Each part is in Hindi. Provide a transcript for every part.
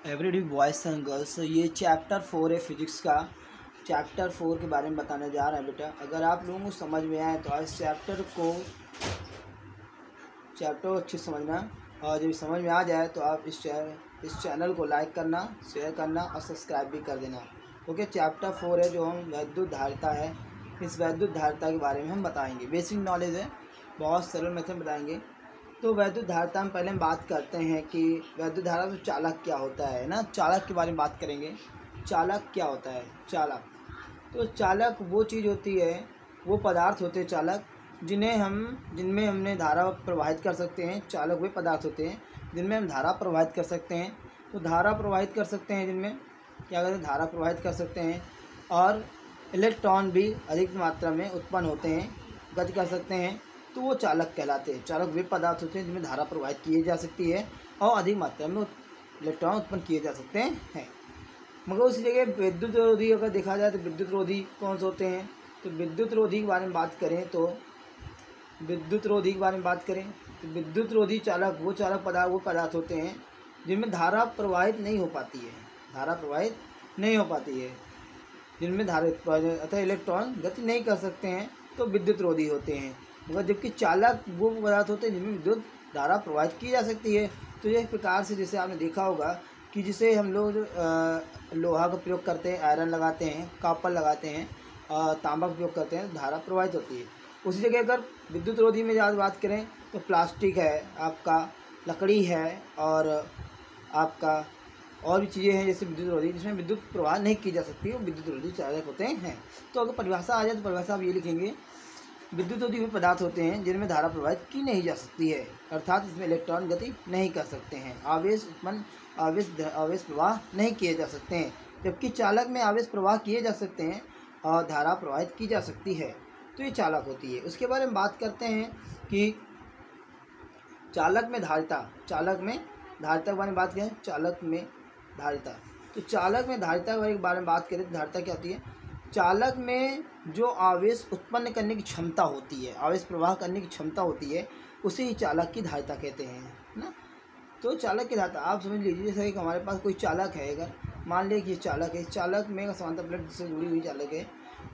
एवरीडे बॉयज़ एंड गर्ल्स, ये चैप्टर 4 है फिजिक्स का। चैप्टर 4 के बारे में बताने जा रहे हैं बेटा। अगर आप लोगों को समझ में आए तो इस चैप्टर अच्छे से समझना, और जब समझ में आ जाए तो आप इस चैनल को लाइक करना, शेयर करना और सब्सक्राइब भी कर देना। ओके, चैप्टर 4 है जो हम वैद्युत धारिता है। इस वैद्युत धारिता के बारे में हम बताएंगे। बेसिक नॉलेज है, बहुत सरल मेथड बताएंगे। तो वैद्युत धारिता में पहले हम बात करते हैं कि वैद्युत धारा में चालक क्या होता है ना। चालक के बारे में बात करेंगे। चालक क्या होता है? चालक, तो चालक वो चीज़ होती है, वो पदार्थ होते हैं चालक जिनमें हमने धारा प्रवाहित कर सकते हैं। चालक वे पदार्थ होते हैं जिनमें हम धारा प्रवाहित कर सकते हैं। तो धारा प्रवाहित कर सकते हैं जिनमें क्या करते हैं, धारा प्रवाहित कर सकते हैं। और इलेक्ट्रॉन भी अधिक मात्रा में उत्पन्न होते हैं, गति कर सकते हैं, तो वो चालक कहलाते हैं। चालक वे पदार्थ होते हैं जिनमें धारा प्रवाहित की जा सकती है और अधिक मात्रा में इलेक्ट्रॉन उत्पन्न किए जा सकते हैं। मगर उसी जगह विद्युत रोधी अगर देखा जाए तो विद्युत रोधी कौन से होते हैं? तो विद्युत रोधी के बारे में बात करें तो विद्युत रोधी चालक वो पदार्थ होते हैं जिनमें धारा प्रवाहित नहीं हो पाती है, जिनमें धारा अतः इलेक्ट्रॉन गति नहीं कर सकते हैं, तो विद्युत रोधी होते हैं। मगर जबकि चालक वो पदार्थ होते हैं जिनमें विद्युत धारा प्रवाहित की जा सकती है। तो एक प्रकार से जैसे आपने देखा होगा कि जिसे हम लोग लोहा का प्रयोग करते हैं, आयरन लगाते हैं, कॉपर लगाते हैं, तांबा का प्रयोग करते हैं, धारा प्रवाहित होती है। उसी जगह अगर विद्युत रोधी में ज़्यादा बात करें तो प्लास्टिक है आपका, लकड़ी है, और आपका और भी चीज़ें हैं जैसे विद्युत रोधी जिसमें विद्युत प्रवाह नहीं की जा सकती, वो विद्युत रोधी चालक होते हैं। तो अगर परिभाषा आ जाए तो परिभाषा आप ये लिखेंगे, विद्युत रोधी वे पदार्थ होते हैं जिनमें धारा प्रवाहित की नहीं जा सकती है, अर्थात इसमें इलेक्ट्रॉन गति नहीं कर सकते हैं, आवेश प्रवाह नहीं किए जा सकते हैं। जबकि चालक में आवेश प्रवाह किए जा सकते हैं और धारा प्रवाहित की जा सकती है, तो ये चालक होती है। उसके बारे में बात करते हैं कि चालक में धारिता के बारे में बात करें। चालक में धारिता, तो चालक में धारिता के बारे में बात करें तो धारिता क्या होती है? चालक में जो आवेश उत्पन्न करने की क्षमता होती है, आवेश प्रवाह करने की क्षमता होती है, उसे ही चालक की धारिता कहते हैं ना। तो चालक की धारिता आप समझ लीजिए, जैसे कि हमारे पास कोई चालक है, अगर मान लिया कि ये चालक है, इस चालक में समांतर प्लेट से जुड़ी हुई चालक है,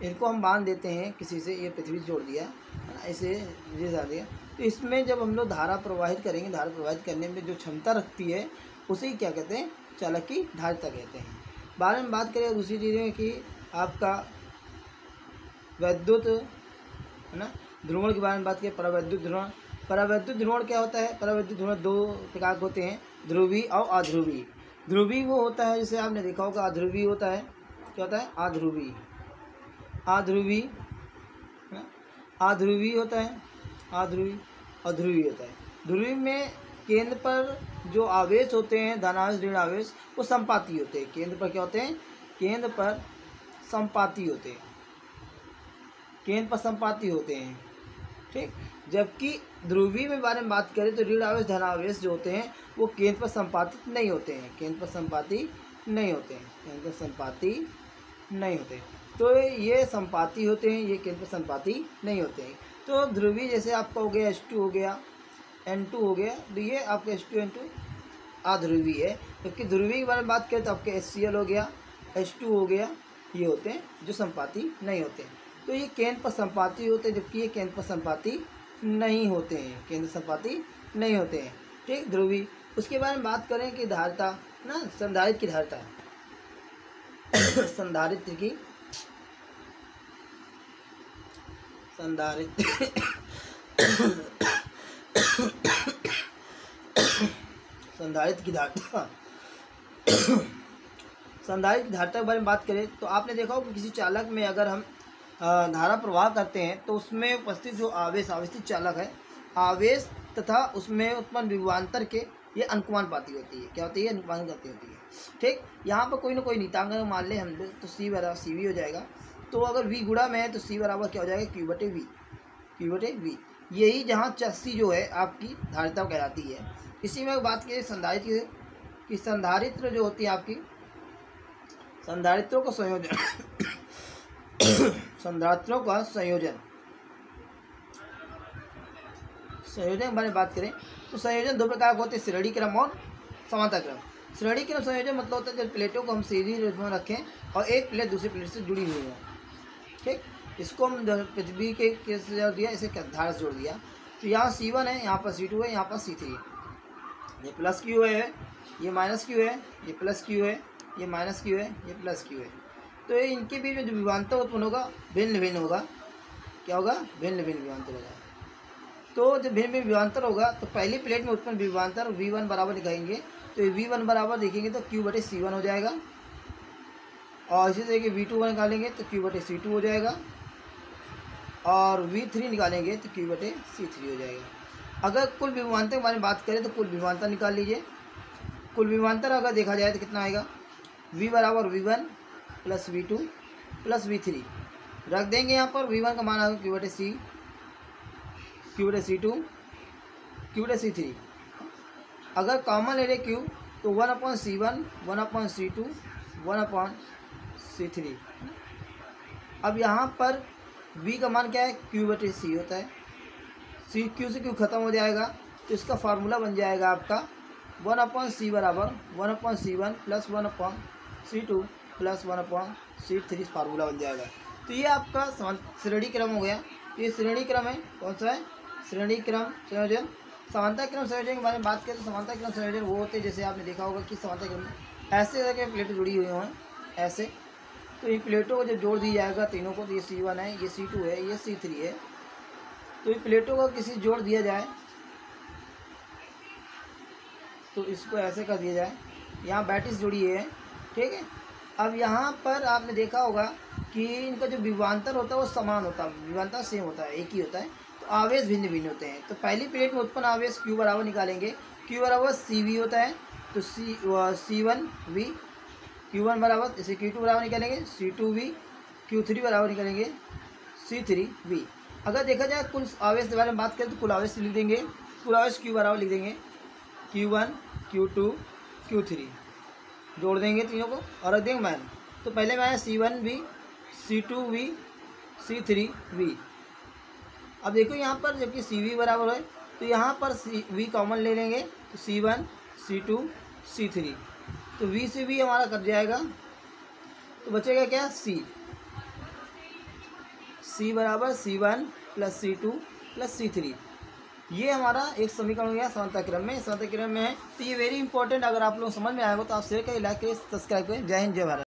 इनको हम बांध देते हैं किसी से, ये पृथ्वी से जोड़ दिया है ना, इसे डाल दिया, तो इसमें जब हम लोग धारा प्रवाहित करेंगे, धारा प्रवाहित करने में जो क्षमता रखती है उसे ही क्या कहते हैं? चालक की धारिता कहते हैं। बारे में बात करें दूसरी चीज़ें कि आपका वैद्युत है ना, ध्रुवण के बारे में बात करें। परावैद्युत ध्रुवण क्या होता है? परावैद्युत ध्रुवण दो प्रकार के होते हैं, ध्रुवी और अध्रुवी। ध्रुवी वो होता है, जैसे आपने देखा होगा, अध्रुवी होता है। क्या होता है? अध्रुवी होता है, अध्रुवी होता है। ध्रुवी में केंद्र पर जो आवेश होते हैं, धनावेश ऋण आवेश, वो संपाती होते हैं। केंद्र पर क्या होते हैं? केंद्र पर संपाती होते हैं, ठीक। जबकि ध्रुवी में बारे में बात करें तो ऋण आवेश धनावेश जो होते हैं वो केंद्र पर संपातित नहीं होते हैं, तो ये संपाती होते हैं, ये केंद्र पर संपाती नहीं होते हैं। तो ध्रुवी जैसे आपका हो गया H2 हो गया, N2 हो गया, तो ये आपका H2 N2 अध्रुवी है। जबकि ध्रुवी के बारे में बात करें तो आपके HCl हो गया, H2 हो गया, ये होते हैं जो संपाती नहीं होते हैं। तो ये केंद्र पर संपाती होते हैं, जबकि ये केंद्र पर संपाती नहीं होते हैं, ठीक। ध्रुवी। उसके बारे में बात करें कि धारिता ना, संधारित्र की धारिता संधारित्र की धारिता के बारे में बात करें तो आपने देखा होगा कि किसी चालक में अगर हम धारा प्रवाह करते हैं तो उसमें उपस्थित जो आवेशित चालक है, आवेश तथा उसमें उत्पन्न विभवांतर के ये अनुपाती होती है। क्या होती है? अनुपाती होती है, ठीक। यहाँ पर कोई ना कोई नीतांक मान ले हम लोग, तो C बराबर CV हो जाएगा। तो अगर V गुणा में है तो C बराबर क्या हो जाएगा? Q बटे V। यही जहाँ C जो है आपकी धारिता कहलाती है। इसी में बात करें संधारित्र की, संधारित्र जो होती है आपकी, संधारित्रों का संयोजन के बारे में बात करें तो संयोजन दो प्रकार के होते हैं, श्रेणी क्रम और समांतर क्रम। श्रेणी क्रम संयोजन मतलब होता है जब प्लेटों को हम सीधी रूप में रखें और एक प्लेट दूसरी प्लेट से जुड़ी हुई है। ठीक, इसको हम पृथ्वी के कैसे जोड़ दिया, इसे धारा से जोड़ दिया। तो यहाँ C1 है, यहाँ पर C2 है, यहाँ पर C3 है। ये प्लस क्यू है, ये माइनस क्यू है, ये प्लस क्यू है, ये माइनस क्यू है, ये प्लस क्यू है। तो ये इनके बीच में जो विभवांतर उत्पन्न होगा भिन्न भिन्न होगा। क्या होगा? भिन्न भिन्न विभवांतर होगा। तो जब भिन्न भिन्न विभवांतर होगा तो पहली प्लेट में उत्पन्न विभवांतर V1 बराबर लिखाएंगे। तो V1 बराबर देखेंगे तो Q/C1 हो जाएगा, और इसी तरीके V2 निकालेंगे तो Q/C2 हो जाएगा, और V3 निकालेंगे तो Q/C3 हो जाएगा। अगर कुल विभवांतर के बारे में बात करें तो कुल विभवांतर निकाल लीजिए। कुल विभवांतर अगर देखा जाए तो कितना आएगा? V बराबर V1 plus V2 plus V3 रख देंगे। यहाँ पर V1 का मान आएगा Q/C2 Q/C3। अगर कॉमन ले Q तो 1/C1 1/C2 1/C3। अब यहाँ पर V का मान क्या है? Q/C होता है। Q से Q खत्म हो जाएगा तो इसका फार्मूला बन जाएगा आपका 1/C बराबर 1/C1 plus 1/C2 plus 1/C3 formula बन जाएगा। तो ये आपका श्रेणी क्रम हो गया। ये श्रेणी क्रम है। कौन सा है? श्रेणी क्रम संयोजन। समांतर क्रम संयोजन के बारे में बात करें तो समांतर क्रम संयोजन वो होते हैं, जैसे आपने देखा होगा कि समांतर क्रम में ऐसे करके प्लेटें जुड़ी हुई हों ऐसे। तो इन प्लेटों को जब जोड़ दिया जाएगा तीनों को, तो ये C1 है, ये C2 है, ये C3 है। तो इन प्लेटों को किसी जोड़ दिया जाए तो इसको ऐसे कर दिया जाए। यहाँ बैटिस जुड़ी है, ठीक है। अब यहाँ पर आपने देखा होगा कि इनका जो विभवांतर होता है वो समान होता है, विभवांतर सेम होता है, एक ही होता है। तो आवेश भिन्न भिन्न होते हैं। तो पहली प्लेट में उत्पन्न आवेश Q बराबर निकालेंगे। Q बराबर CV होता है, तो C1V, Q1 बराबर, जैसे Q2 बराबर निकालेंगे C2V, Q3 बराबर निकालेंगे C3V। अगर देखा जाए कुल आवेश के बारे में बात करें तो कुल आवेश लिख देंगे। कुल आवेश Q बराबर लिख देंगे Q1 Q2 Q3, जोड़ देंगे तीनों को और रख देंगे मान। तो पहले में आया C1V C2V C3V। अब देखो यहाँ पर जबकि CV बराबर है तो यहाँ पर V कॉमन ले लेंगे, तो C1 C2 C3। तो V से V हमारा कट जाएगा तो बचेगा क्या? C बराबर C1 plus C2 plus C3। ये हमारा एक समीकरण हो गया समांतर क्रम में। समांतर क्रम में है। तो ये वेरी इंपॉर्टेंट, अगर आप लोग समझ में आएगा तो आप शेयर करें, लाइक करें, सब्सक्राइब करें। जय हिंद, जय भारत।